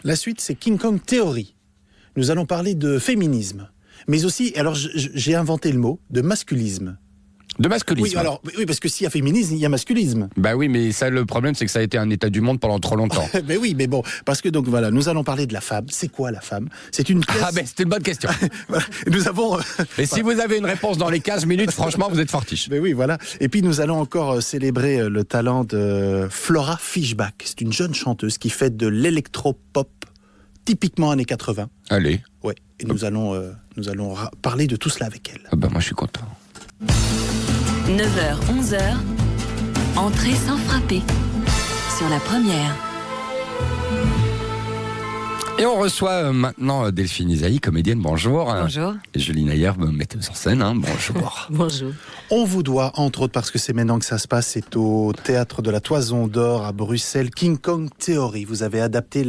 La suite, c'est King Kong Theory. Nous allons parler de féminisme, mais aussi, alors j'ai inventé le mot, de masculisme. De masculisme. Oui, parce que s'il y a féminisme, il y a masculisme. Bah oui, mais ça, le problème, c'est que ça a été un état du monde pendant trop longtemps. Mais oui, mais bon, parce que donc voilà, nous allons parler de la femme. C'est quoi la femme? C'est une pièce... Ah ben, c'est une bonne question. Voilà. Nous avons... Et si vous avez une réponse dans les 15 minutes, franchement, vous êtes fortiche. Mais oui, voilà. Et puis nous allons encore célébrer le talent de Flora Fischbach. C'est une jeune chanteuse qui fait de l'électropop typiquement années 80. Allez. Ouais. Et nous allons parler de tout cela avec elle. Ah ben, moi, je suis content. 9h, 11h, entrée sans frapper, sur la première. Et on reçoit maintenant Delphine Isaïe, comédienne, bonjour. Bonjour. Et Julie Nayer, metteuse en scène, bonjour. Bonjour. On vous doit, entre autres, parce que c'est maintenant que ça se passe, c'est au Théâtre de la Toison d'Or à Bruxelles, King Kong Theory. Vous avez adapté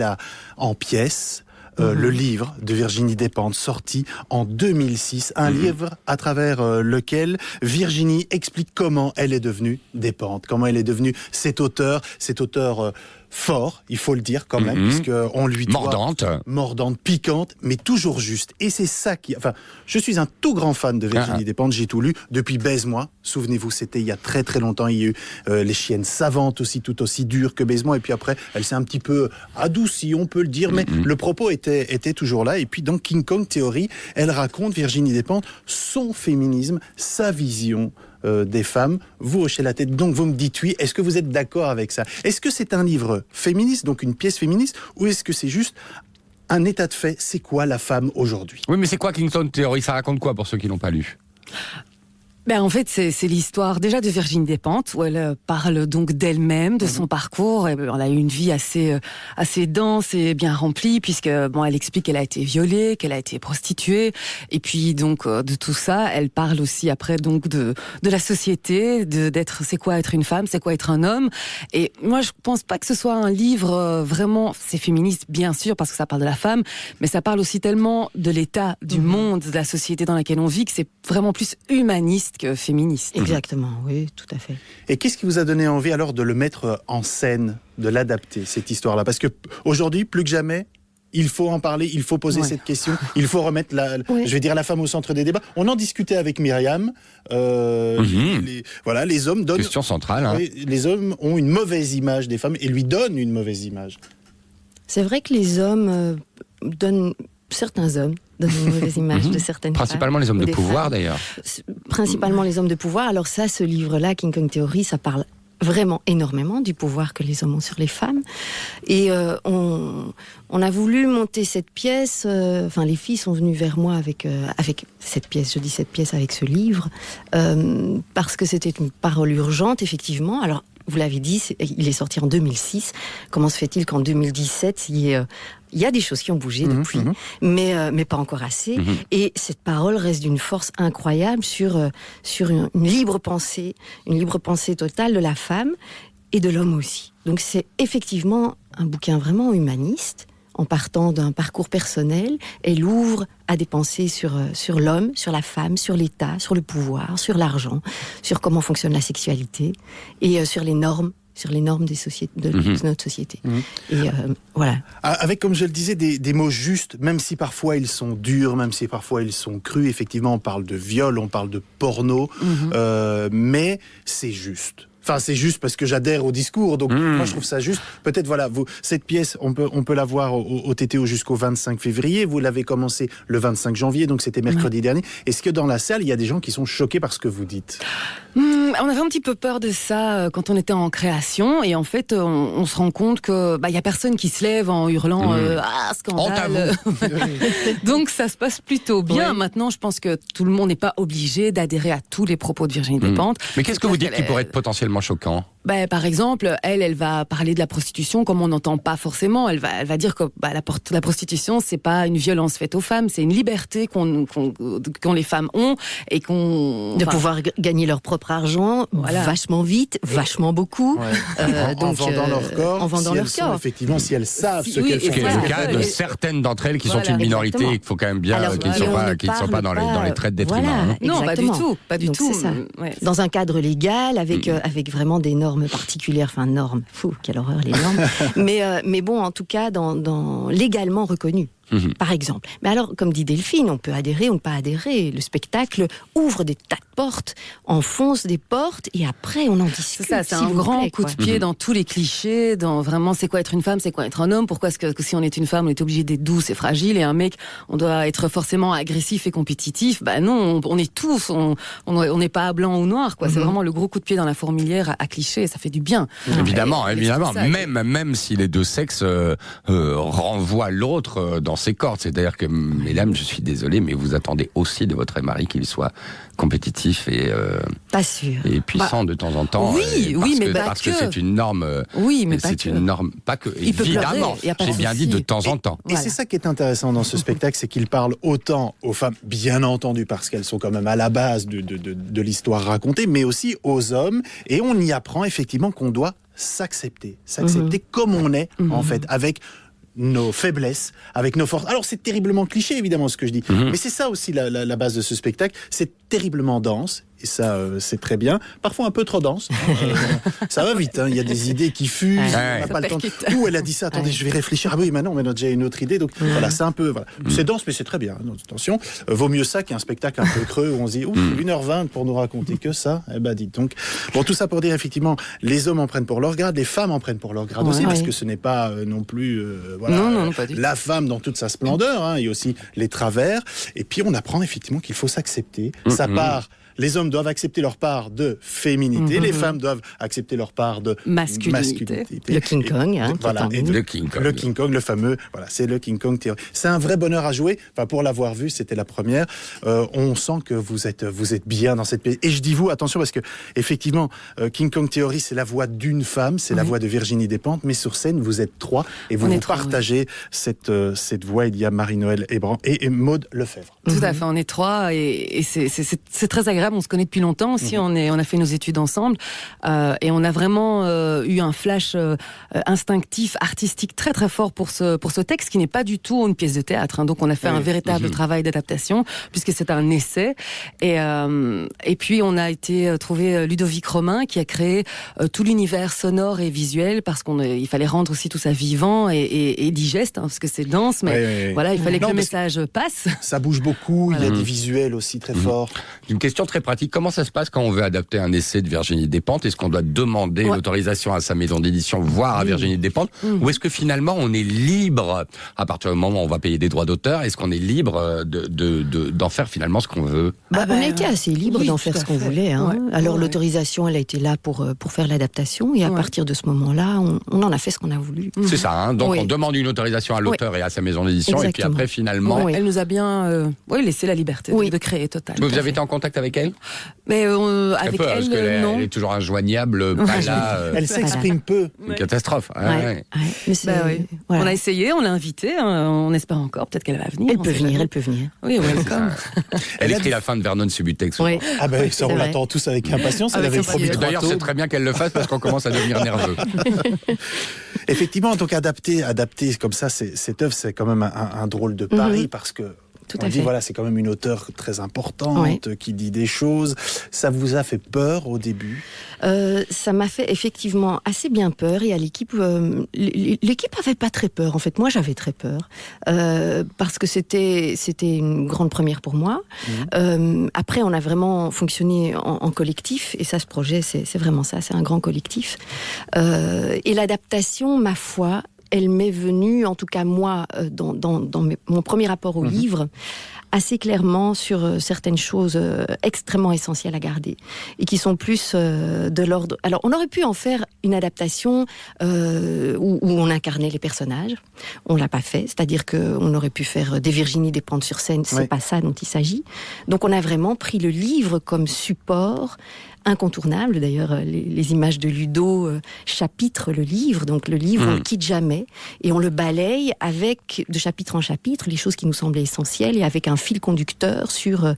en pièce le livre de Virginie Despentes, sorti en 2006. Un livre à travers lequel Virginie explique comment elle est devenue Despentes, comment elle est devenue cet auteur fort, il faut le dire quand même, puisqu'on lui doit... Mordante, piquante, mais toujours juste. Et c'est ça qui... Enfin, je suis un tout grand fan de Virginie Despentes, j'ai tout lu depuis Baise-moi. Souvenez-vous, c'était il y a très très longtemps, il y a eu Les Chiennes Savantes aussi, tout aussi dures que Baise-moi, et puis après, elle s'est un petit peu adoucie, on peut le dire, mais le propos était toujours là. Et puis dans King Kong Theory, elle raconte, Virginie Despentes, son féminisme, sa vision des femmes. Vous hochez la tête, donc vous me dites oui. Est-ce que vous êtes d'accord avec ça? Est-ce que c'est un livre féministe, donc une pièce féministe, ou est-ce que c'est juste un état de fait? C'est quoi la femme aujourd'hui? Oui, mais c'est quoi King Kong Theory? Ça raconte quoi pour ceux qui l'ont pas lu? En fait, c'est l'histoire déjà de Virginie Despentes, où elle parle donc d'elle-même, de son parcours. Elle a eu une vie assez dense et bien remplie, puisque elle explique qu'elle a été violée, qu'elle a été prostituée, et puis donc de tout ça, elle parle aussi après donc de la société, d'être, c'est quoi être une femme, c'est quoi être un homme. Et moi, je pense pas que ce soit un livre vraiment, c'est féministe bien sûr parce que ça parle de la femme, mais ça parle aussi tellement de l'état du monde, de la société dans laquelle on vit, que c'est vraiment plus humaniste que féministe. Exactement, oui, tout à fait. Et qu'est-ce qui vous a donné envie alors de le mettre en scène, de l'adapter, cette histoire-là? Parce que aujourd'hui, plus que jamais, il faut en parler, il faut poser cette question, il faut remettre la femme au centre des débats. On en discutait avec Myriam. Les hommes donnent... Question centrale. Les hommes ont une mauvaise image des femmes et lui donnent une mauvaise image. C'est vrai que les hommes certains hommes donnent une mauvaise image de certaines Principalement femmes. Les hommes de pouvoir d'ailleurs. Principalement les hommes de pouvoir. Alors ça, ce livre-là, King Kong Theory, ça parle vraiment énormément du pouvoir que les hommes ont sur les femmes. Et on a voulu monter cette pièce, les filles sont venues vers moi avec cette pièce, je dis cette pièce avec ce livre, parce que c'était une parole urgente, effectivement. Alors, vous l'avez dit, il est sorti en 2006. Comment se fait-il qu'en 2017, il y a des choses qui ont bougé depuis, mais pas encore assez. Et cette parole reste d'une force incroyable sur une libre pensée totale de la femme et de l'homme aussi. Donc c'est effectivement un bouquin vraiment humaniste. En partant d'un parcours personnel, elle ouvre à des pensées sur l'homme, sur la femme, sur l'État, sur le pouvoir, sur l'argent, sur comment fonctionne la sexualité et sur les normes de notre société. Et voilà. Avec, comme je le disais, des mots justes, même si parfois ils sont durs, même si parfois ils sont crus. Effectivement, on parle de viol, on parle de porno, mais c'est juste. Enfin, c'est juste parce que j'adhère au discours, donc moi je trouve ça juste. Peut-être, cette pièce, on peut la voir au TTO jusqu'au 25 février. Vous l'avez commencé le 25 janvier, donc c'était mercredi dernier. Est-ce que dans la salle, il y a des gens qui sont choqués par ce que vous dites? On avait un petit peu peur de ça quand on était en création, et en fait, on se rend compte que y a personne qui se lève en hurlant scandale. Donc ça se passe plutôt bien. Maintenant, je pense que tout le monde n'est pas obligé d'adhérer à tous les propos de Virginie Despentes. Mais qu'est-ce que vous dites qui pourrait être potentiellement choquant? Par exemple, elle va parler de la prostitution comme on n'entend pas forcément. Elle va dire que la prostitution, c'est pas une violence faite aux femmes, c'est une liberté qu'ont les femmes ont et de pouvoir gagner leur propre argent vachement vite, vachement beaucoup. En vendant leur corps. En vendant leur corps. Effectivement, si elles savent ce qu'elles font. C'est le cas de certaines d'entre elles qui sont une minorité et qu'il faut quand même bien qu'ils ne soient pas dans les traites d'être humains. Non, pas du tout. C'est ça. Dans un cadre légal, avec vraiment des normes normes particulières, enfin normes, quelle horreur les normes, mais bon, en tout cas, légalement reconnues. Par exemple. Mais alors, comme dit Delphine, on peut adhérer ou ne pas adhérer. Le spectacle ouvre des tas de portes, enfonce des portes, et après, on en discute. C'est ça, c'est un grand coup de pied dans tous les clichés, dans vraiment c'est quoi être une femme, c'est quoi être un homme, pourquoi est-ce que si on est une femme, on est obligé d'être douce et fragile, et un mec, on doit être forcément agressif et compétitif. Bah non, on est tous, on n'est pas blanc ou noir, quoi. C'est vraiment le gros coup de pied dans la fourmilière à clichés, et ça fait du bien. Évidemment. Même si les deux sexes renvoient l'autre dans ses cordes. C'est-à-dire que, mesdames, je suis désolé, mais vous attendez aussi de votre mari qu'il soit compétitif et pas sûr. Et puissant de temps en temps. Parce que c'est une norme. Oui, mais c'est une norme. Pas que. Évidemment. J'ai bien dit de temps en temps. Et c'est ça qui est intéressant dans ce spectacle, c'est qu'il parle autant aux femmes, bien entendu, parce qu'elles sont quand même à la base de l'histoire racontée, mais aussi aux hommes. Et on y apprend effectivement qu'on doit s'accepter comme on est, en fait, avec nos faiblesses, avec nos forces. Alors c'est terriblement cliché évidemment ce que je dis, mais c'est ça aussi la base de ce spectacle, c'est terriblement dense, et ça c'est très bien, parfois un peu trop dense, ça va vite, il y a des idées qui fusent, on n'a pas le temps où elle a dit ça, attendez je vais réfléchir, ah oui maintenant on a déjà une autre idée, donc voilà c'est un peu, c'est dense mais c'est très bien, attention, vaut mieux ça qu'un spectacle un peu creux où on se dit 1h20 pour nous raconter que ça, dites donc. Bon, tout ça pour dire effectivement, les hommes en prennent pour leur grade, les femmes en prennent pour leur grade aussi, parce que ce n'est pas non plus non, pas du tout. La femme dans toute sa splendeur, il y a aussi les travers, et puis on apprend effectivement qu'il faut s'accepter, sa part. Les hommes doivent accepter leur part de féminité, les femmes doivent accepter leur part de masculinité. Le King Kong, le King Kong, le fameux, c'est le King Kong Theory. C'est un vrai bonheur à jouer. Enfin, pour l'avoir vu, c'était la première. On sent que vous êtes bien dans cette pièce. Et je dis vous, attention, parce que effectivement, King Kong Theory, c'est la voix d'une femme, c'est la voix de Virginie Despentes, mais sur scène, vous êtes trois et vous partagez cette voix. Il y a Marie-Noël Hébran et Maude Lefebvre. Tout à fait, on est trois et c'est très agréable. On se connaît depuis longtemps aussi, on a fait nos études ensemble et on a vraiment eu un flash instinctif, artistique très très fort pour ce texte qui n'est pas du tout une pièce de théâtre. Donc on a fait un véritable travail d'adaptation puisque c'est un essai et puis on a été trouver Ludovic Romain qui a créé tout l'univers sonore et visuel parce qu'il fallait rendre aussi tout ça vivant et digeste parce que c'est dense, mais voilà, il fallait que le message passe. Ça bouge beaucoup, il y a des visuels aussi très forts. Une question très pratique, comment ça se passe quand on veut adapter un essai de Virginie Despentes? Est-ce qu'on doit demander l'autorisation à sa maison d'édition, voire à Virginie Despentes? Ou est-ce que finalement on est libre, à partir du moment où on va payer des droits d'auteur, est-ce qu'on est libre d'en faire finalement ce qu'on veut? On a été assez libre d'en faire ce qu'on voulait. Alors l'autorisation, elle a été là pour faire l'adaptation, et à partir de ce moment-là, on en a fait ce qu'on a voulu. C'est ça, donc on demande une autorisation à l'auteur et à sa maison d'édition, et puis après finalement... Elle nous a bien laissé la liberté de créer total. Vous avez été en contact avec elle? Mais avec elle, non. Elle est toujours injoignable, pas là. Elle s'exprime peu. Une catastrophe. On a essayé, on l'a invitée, on espère encore, peut-être qu'elle va venir. Elle peut venir. Oui, welcome. Elle écrit la fin de Vernon Subutex. Ça on l'attend tous avec impatience. Elle avait promis. D'ailleurs, c'est très bien qu'elle le fasse parce qu'on commence à devenir nerveux. Effectivement, donc adapter comme ça, cette œuvre, c'est quand même un drôle de pari parce que on dit c'est quand même une auteure très importante qui dit des choses. Ça vous a fait peur au début? Ça m'a fait effectivement assez bien peur, et à l'équipe avait pas très peur. En fait, moi j'avais très peur parce que c'était une grande première pour moi. Après, on a vraiment fonctionné en collectif, et ça, ce projet, c'est vraiment ça, c'est un grand collectif. Et l'adaptation, ma foi, elle m'est venue, en tout cas moi, dans mon premier rapport au livre, assez clairement sur certaines choses extrêmement essentielles à garder, et qui sont plus de l'ordre... Alors, on aurait pu en faire une adaptation où on incarnait les personnages. On l'a pas fait, c'est-à-dire qu'on aurait pu faire des Virginie Despentes sur scène, c'est pas ça dont il s'agit. Donc, on a vraiment pris le livre comme support incontournable. D'ailleurs, les images de Ludo chapitrent le livre, donc le livre, on le quitte jamais, et on le balaye avec, de chapitre en chapitre, les choses qui nous semblaient essentielles, et avec un fil conducteur sur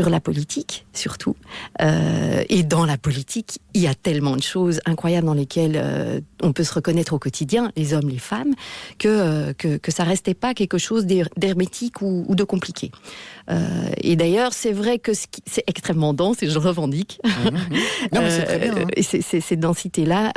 la politique, surtout. Et dans la politique, il y a tellement de choses incroyables dans lesquelles on peut se reconnaître au quotidien, les hommes, les femmes, que ça restait pas quelque chose d'hermétique ou de compliqué. Et d'ailleurs, c'est vrai que c'est extrêmement dense, et je le revendique. Non, mais c'est très bien. Hein. Et ces densités-là,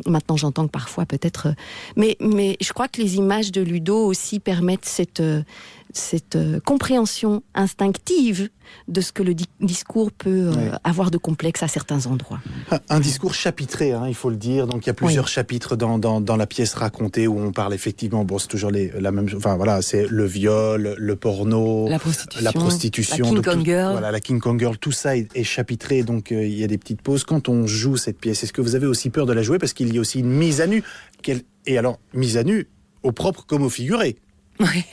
maintenant j'entends que parfois peut-être... Mais je crois que les images de Ludo aussi permettent cette compréhension instinctive de ce que le discours peut avoir de complexe à certains endroits. Un discours chapitré, hein, il faut le dire. Donc il y a plusieurs chapitres dans la pièce racontée où on parle effectivement, bon c'est toujours la même chose, enfin voilà, c'est le viol, le porno, la prostitution, la King Kong Girl. Voilà, la King Kong Girl, tout ça est chapitré, donc il y a des petites pauses. Quand on joue cette pièce, est-ce que vous avez aussi peur de la jouer? Parce qu'il y a aussi une mise à nu. Et alors, mise à nu, au propre comme au figuré. Oui.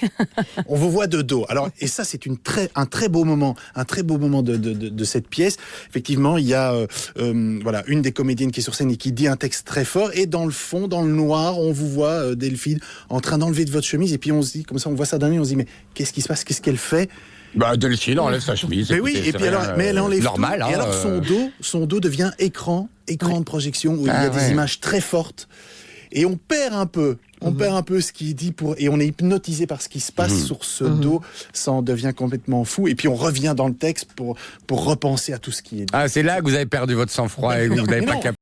On vous voit de dos. Alors, et ça, c'est un très beau moment de cette pièce. Effectivement, il y a voilà, une des comédiennes qui est sur scène et qui dit un texte très fort. Et dans le fond, dans le noir, on vous voit, Delphine, en train d'enlever de votre chemise. Et puis on se dit, comme ça, on voit ça d'un œil, on se dit, mais qu'est-ce qui se passe? Qu'est-ce qu'elle fait? Delphine enlève sa chemise. Mais oui, et puis alors, mais elle enlève normal, tout. hein, Et alors son dos devient écran de projection où il y a des images très fortes. Et on perd un peu ce qu'il dit et on est hypnotisé par ce qui se passe sur ce dos, ça en devient complètement fou. Et puis on revient dans le texte pour repenser à tout ce qui est dit. Ah, c'est là que vous avez perdu votre sang-froid et que vous n'avez pas capté.